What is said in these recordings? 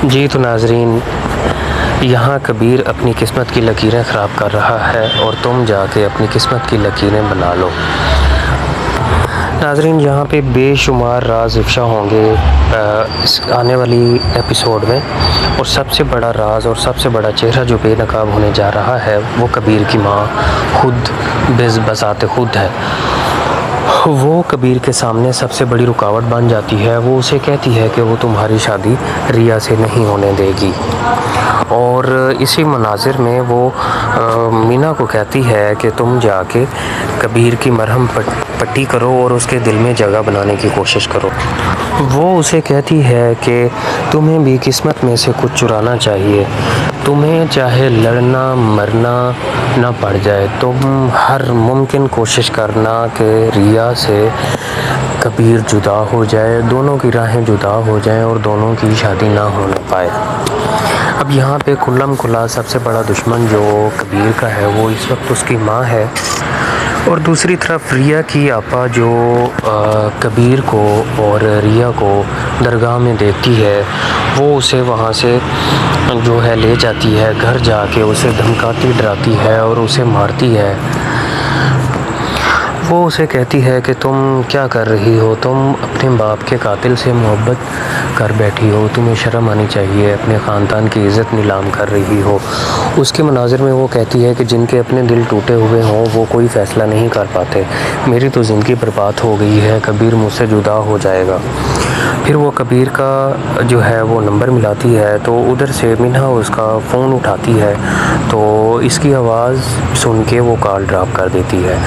جی تو ناظرین، یہاں کبیر اپنی قسمت کی لکیریں خراب کر رہا ہے اور تم جا کے اپنی قسمت کی لکیریں بنا لو۔ ناظرین، یہاں پہ بے شمار راز افشا ہوں گے اس آنے والی ایپیسوڈ میں، اور سب سے بڑا راز اور سب سے بڑا چہرہ جو بے نقاب ہونے جا رہا ہے وہ کبیر کی ماں خود بذات خود ہے۔ وہ کبیر کے سامنے سب سے بڑی رکاوٹ بن جاتی ہے۔ وہ اسے کہتی ہے کہ وہ تمہاری شادی ریا سے نہیں ہونے دے گی، اور اسی مناظر میں وہ مینا کو کہتی ہے کہ تم جا کے کبیر کی مرہم پٹی کرو اور اس کے دل میں جگہ بنانے کی کوشش کرو۔ وہ اسے کہتی ہے کہ تمہیں بھی قسمت میں سے کچھ چرانا چاہیے، تمہیں چاہے لڑنا مرنا نہ پڑ جائے، تم ہر ممکن کوشش کرنا کہ ریا سے کبیر جدا ہو جائے، دونوں کی راہیں جدا ہو جائیں اور دونوں کی شادی نہ ہونے پائے۔ اب یہاں پہ کھلم کھلا سب سے بڑا دشمن جو کبیر کا ہے وہ اس وقت اس کی ماں ہے، اور دوسری طرف ریا کی آپا جو کبیر کو اور ریا کو درگاہ میں دیکھتی ہے، وہ اسے وہاں سے جو ہے لے جاتی ہے، گھر جا کے اسے دھمکاتی ڈراتی ہے اور اسے مارتی ہے۔ وہ اسے کہتی ہے کہ تم کیا کر رہی ہو، تم اپنے باپ کے قاتل سے محبت کر بیٹھی ہو، تمہیں شرم آنی چاہیے، اپنے خاندان کی عزت نیلام کر رہی ہو۔ اس کے مناظر میں وہ کہتی ہے کہ جن کے اپنے دل ٹوٹے ہوئے ہوں وہ کوئی فیصلہ نہیں کر پاتے، میری تو زندگی برباد ہو گئی ہے، کبیر مجھ سے جدا ہو جائے گا۔ پھر وہ کبیر کا جو ہے وہ نمبر ملاتی ہے، تو ادھر سے منہا اس کا فون اٹھاتی ہے، تو اس کی آواز سن کے وہ کال ڈراپ کر دیتی ہے۔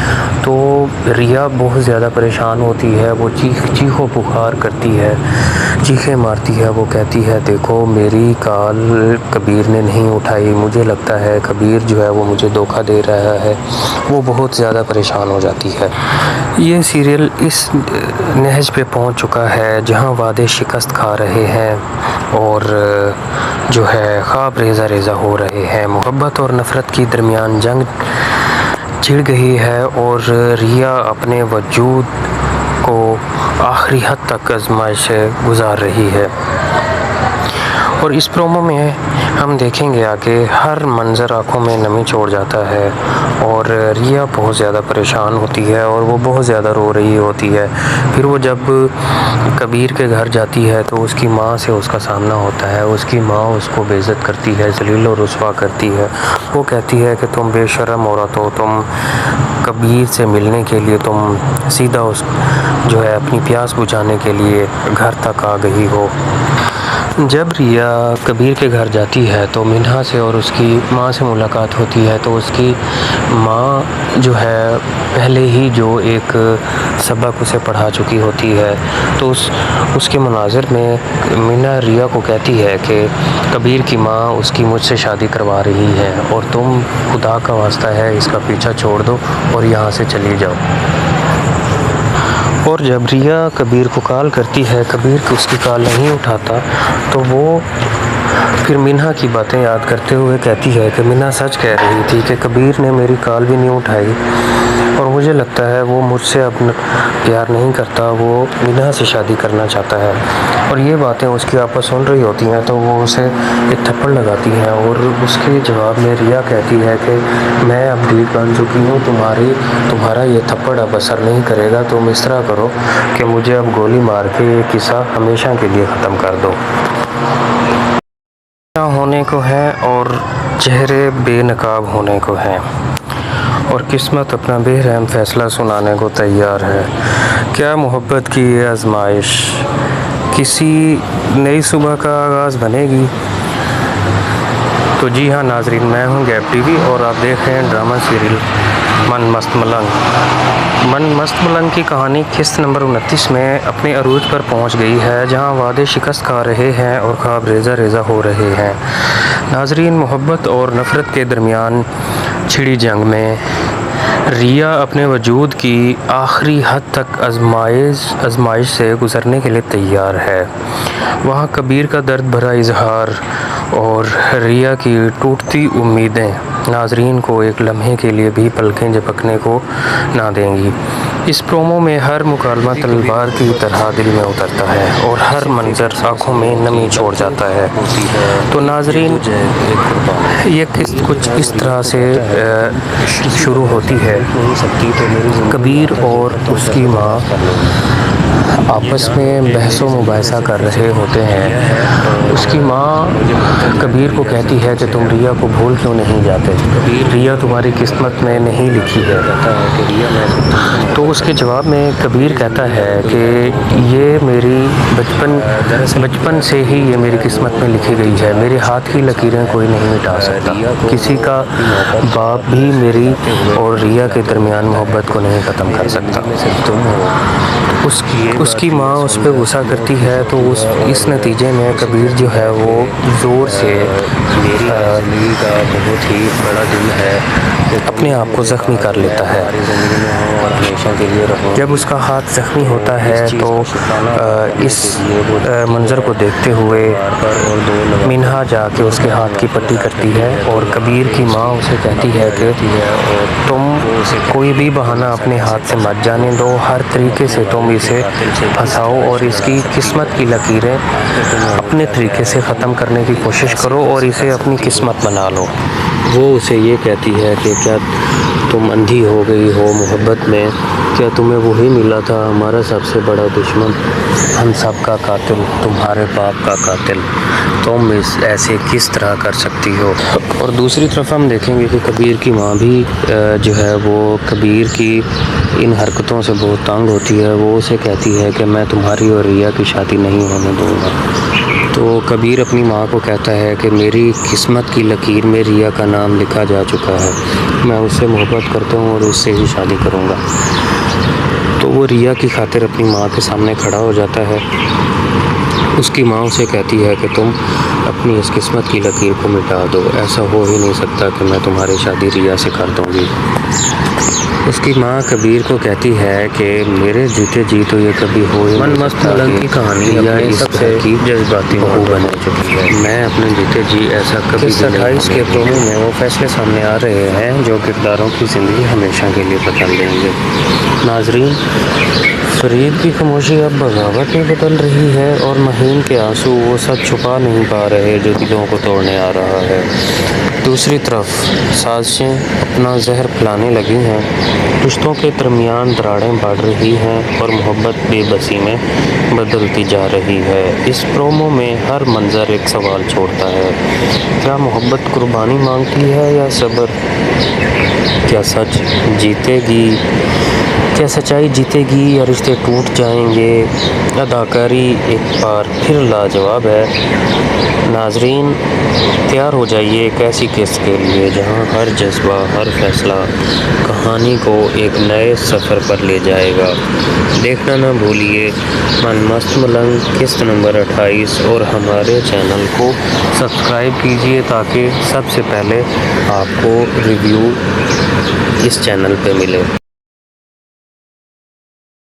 تو ریا بہت زیادہ پریشان ہوتی ہے، وہ چیخ و پکار کرتی ہے، چیخیں مارتی ہے، وہ کہتی ہے دیکھو میری کال کبیر نے نہیں اٹھائی، مجھے لگتا ہے کبیر جو ہے وہ مجھے دھوکہ دے رہا ہے۔ وہ بہت زیادہ پریشان ہو جاتی ہے۔ یہ سیریل اس نہج پہ پہنچ چکا ہے جہاں وعدے شکست کھا رہے ہیں اور جو ہے خواب ریزہ ریزہ ہو رہے ہیں، محبت اور نفرت کی درمیان جنگ چھڑ گئی ہے، اور ریا اپنے وجود کو آخری حد تک آزمائش سے گزار رہی ہے۔ اور اس پرومو میں ہم دیکھیں گے آگے ہر منظر آنکھوں میں نمی چھوڑ جاتا ہے، اور ریا بہت زیادہ پریشان ہوتی ہے اور وہ بہت زیادہ رو رہی ہوتی ہے۔ پھر وہ جب کبیر کے گھر جاتی ہے تو اس کی ماں سے اس کا سامنا ہوتا ہے، اس کی ماں اس کو بے عزت کرتی ہے، ذلیل و رسوا کرتی ہے۔ وہ کہتی ہے کہ تم بے شرم عورت ہو، تم کبیر سے ملنے کے لیے تم سیدھا اس جو ہے اپنی پیاس بجھانے کے لیے گھر تک آ گئی ہو۔ جب ریا کبیر کے گھر جاتی ہے تو منہا سے اور اس کی ماں سے ملاقات ہوتی ہے، تو اس کی ماں جو ہے پہلے ہی جو ایک سبق اسے پڑھا چکی ہوتی ہے، تو اس کے مناظر میں مینا ریا کو کہتی ہے کہ کبیر کی ماں اس کی مجھ سے شادی کروا رہی ہے، اور تم خدا کا واسطہ ہے اس کا پیچھا چھوڑ دو اور یہاں سے چلی جاؤ۔ اور جب ریا کبیر کو کال کرتی ہے، کبیر اس کی کال نہیں اٹھاتا، تو وہ پھر منہا کی باتیں یاد کرتے ہوئے کہتی ہے کہ منہا سچ کہہ رہی تھی کہ کبیر نے میری کال بھی نہیں اٹھائی، اور مجھے لگتا ہے وہ مجھ سے اب پیار نہیں کرتا، وہ منہا سے شادی کرنا چاہتا ہے۔ اور یہ باتیں اس کی آپا سن رہی ہوتی ہیں تو وہ اسے ایک تھپڑ لگاتی ہیں، اور اس کے جواب میں ریا کہتی ہے کہ میں اب ڈھیٹ بن چکی ہوں، تمہارا یہ تھپڑ اب اثر نہیں کرے گا، تم اس طرح کرو کہ مجھے اب گولی مار کے یہ قصہ ہمیشہ کے لیے ختم کر دو۔ ہونے کو ہے اور چہرے بے نقاب ہونے کو ہیں، اور قسمت اپنا بے رحم فیصلہ سنانے کو تیار ہے۔ کیا محبت کی یہ آزمائش کسی نئی صبح کا آغاز بنے گی؟ تو جی ہاں ناظرین، میں ہوں گیپ ٹی وی اور آپ دیکھ رہے ہیں ڈرامہ سیریل من مست ملنگ۔ من مست ملنگ کی کہانی قسط نمبر 29 میں اپنے عروج پر پہنچ گئی ہے، جہاں وعدے شکست کھا رہے ہیں اور خواب ریزہ ریزہ ہو رہے ہیں۔ ناظرین، محبت اور نفرت کے درمیان چھڑی جنگ میں ریا اپنے وجود کی آخری حد تک آزمائش سے گزرنے کے لیے تیار ہے۔ وہاں کبیر کا درد بھرا اظہار اور ریا کی ٹوٹتی امیدیں ناظرین کو ایک لمحے کے لیے بھی پلکیں جھپکنے کو نہ دیں گی۔ اس پرومو میں ہر مکالمہ تلوار کی طرح دل میں اترتا ہے اور ہر منظر آنکھوں میں نمی چھوڑ جاتا ہے۔ تو ناظرین، یہ قسط کچھ اس طرح سے شروع ہوتی ہے۔ کبیر اور اس کی ماں آپس میں بحث و مباحثہ کر رہے ہوتے ہیں۔ اس کی ماں کبیر کو کہتی ہے کہ تم ریا کو بھول کیوں نہیں جاتے؟ ریا تمہاری قسمت میں نہیں لکھی ہے۔ تو اس کے جواب میں کبیر کہتا ہے کہ یہ میری بچپن سے ہی یہ میری قسمت میں لکھی گئی ہے۔ میرے ہاتھ کی لکیریں کوئی نہیں مٹا سکتا۔ کسی کا باپ بھی میری اور ریا کے درمیان محبت کو نہیں ختم کر سکتا۔ اس کی ماں اس پہ غصہ کرتی ہے، تو اس نتیجے میں کبیر جو ہے وہ زور سے اپنے آپ کو زخمی کر لیتا ہے۔ جب اس کا ہاتھ زخمی ہوتا ہے تو اس منظر کو دیکھتے ہوئے منہا جا کے اس کے ہاتھ کی پٹی کرتی ہے اور کبیر کی ماں اسے کہتی ہے کہ تم کوئی بھی بہانہ اپنے ہاتھ سے مت جانے دو، ہر طریقے سے تم اسے پھنساؤ اور اس کی قسمت کی لکیریں اپنے طریقے سے ختم کرنے کی کوشش کرو اور اسے اپنی قسمت بنا لو۔ وہ اسے یہ کہتی ہے کہ کیا تم اندھی ہو گئی ہو محبت میں؟ کیا تمہیں وہی ملا تھا ہمارا سب سے بڑا دشمن، ہم سب کا قاتل، تمہارے باپ کا قاتل؟ تم ایسے کس طرح کر سکتی ہو؟ اور دوسری طرف ہم دیکھیں گے کہ کبیر کی ماں بھی جو ہے وہ کبیر کی ان حرکتوں سے بہت تنگ ہوتی ہے۔ وہ اسے کہتی ہے کہ میں تمہاری اور ریا کی شادی نہیں ہونے دوں گا۔ تو کبیر اپنی ماں کو کہتا ہے کہ میری قسمت کی لکیر میں ریا کا نام لکھا جا چکا ہے، میں اس سے محبت کرتا ہوں اور اس سے ہی شادی کروں گا۔ تو وہ ریا کی خاطر اپنی ماں کے سامنے کھڑا ہو جاتا ہے۔ اس کی ماں اسے کہتی ہے کہ تم اپنی اس قسمت کی لکیر کو مٹا دو، ایسا ہو ہی نہیں سکتا کہ میں تمہاری شادی ریا سے کر دوں گی۔ اس کی ماں کبیر کو کہتی ہے کہ میرے جیتے جی تو یہ کبھی ہو ہی نہیں سکتا کہ ریا اس گھر کی جذباتی بہو بن چکی ہے۔ میں اپنے جیتے جی ایسا کبھی بھی نہیں۔ 28 کے پرومو میں وہ فیصلے سامنے آ رہے ہیں جو کرداروں کی زندگی ہمیشہ کے لیے بدل دیں گے۔ ناظرین، فرید کی خاموشی اب بغاوت میں بدل رہی ہے اور مہین کے آنسو وہ سب چھپا نہیں پا رہے جو دلوں کو توڑنے آ رہا ہے۔ دوسری طرف سازشیں اپنا زہر پھیلانے لگی ہیں، رشتوں کے درمیان دراڑیں بڑھ رہی ہیں اور محبت بے بسی میں بدلتی جا رہی ہے۔ اس پرومو میں ہر منظر ایک سوال چھوڑتا ہے، کیا محبت قربانی مانگتی ہے یا صبر؟ کیا سچائی جیتے گی یا رشتے ٹوٹ جائیں گے؟ اداکاری ایک بار پھر لاجواب ہے۔ ناظرین، تیار ہو جائیے ایک ایسی قسط کے لیے جہاں ہر جذبہ، ہر فیصلہ کہانی کو ایک نئے سفر پر لے جائے گا۔ دیکھنا نہ بھولیے من مست ملنگ قسط نمبر 28 اور ہمارے چینل کو سبسکرائب کیجیے تاکہ سب سے پہلے آپ کو ریویو اس چینل پہ ملے۔